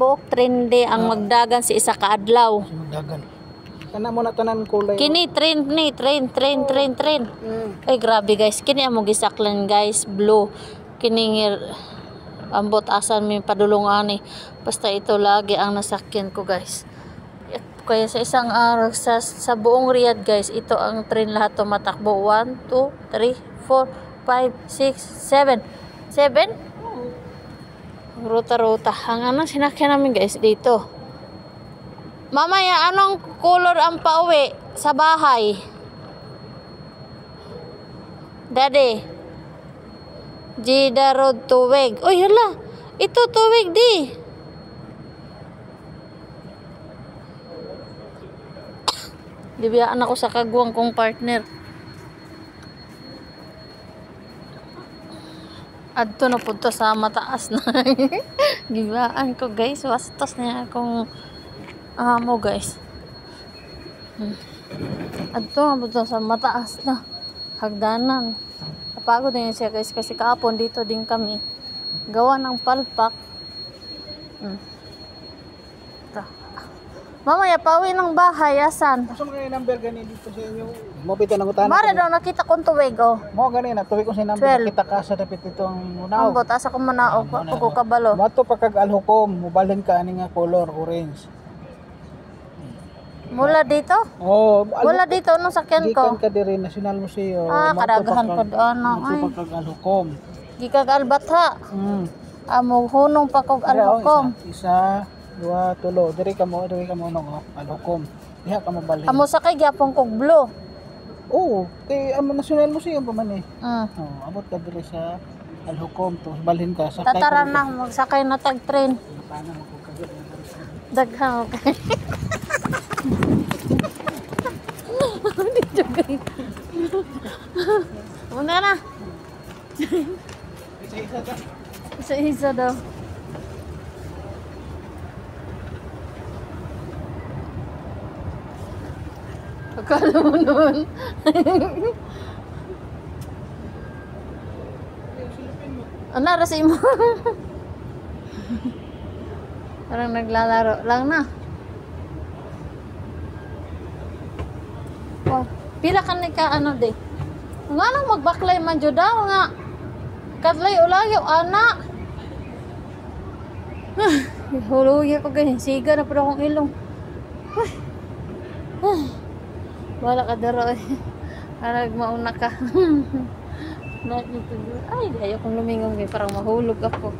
Buok trendy ang magdagan sa isa ka adlaw. Magdagan. Kana mo na tanan kulay. Kini train. Ay grabe guys, kini amo gisaklan guys, blue. Kini ambot asan mi padulungan ni. Basta ito lagi ang nasakyan ko guys. Kaya sa isang araw sa buong Riyadh guys, ito ang train lahat tumatakbo. 1, 2, 3, 4, 5, 6, 7. 7? Ruta-ruta. Ang anong sinakyan namin guys dito. Mamaya, anong color ang pauwi sa bahay? Daddy. Jida Road Tuweg. Uy, hala. Ito Tuweg di. Gibiyaan ako sa kagwang kong partner. Adto na punta sa mataas na. Gibiyaan ko guys. Wastos niya akong amo guys. Adto na punta sa mataas na hagdanan. Napagod na yun siya guys kasi kahapon dito din kami gawa ng palpak. Mamaya pauwi ng bahay asan? Asa mo yung number gani dito sa inyo? Mo pita nang utana. Mara daw nakita kong tuwig oh. Mo gani na tuwig ko sa number nakita ka sa dapit ito ang unaw. Ambot asa ko manaog ko kabalo. Mo to pagkag alhukom, mobalhin ka ani nga color orange. Mula dito? Oh, mula dito nung sakyan ko. Gikan ka diri National Museo. Kadaghan pa doon ay. Pagkag alhukom. Gikag albatha. Amo hunong pa kog alhukom. Isa 2, 3 diri ka mo no alhukom. Diha ka mobalhin. Amo sakay gyapon kog blue. Oo, kay amo National Museo pa man eh. Oh, abot ka diri sa alhukom to balhin ka sa Tataran na magsakay na tag train. Daghan okay. Hindi jugay. Muna na. Isa-isa daw. Akala mo nun. Ano, rasin mo? Parang naglalaro lang na. Wow. Pila ka ano de? Nga lang magbaklay man jud daw nga. Katlay ulayo ana. Huluya ko ganyan. Siga na pala akong ilong. Wala ka daro eh. Parang mauna ka. Ay, ayaw kong lumingon. Parang mahulog ako.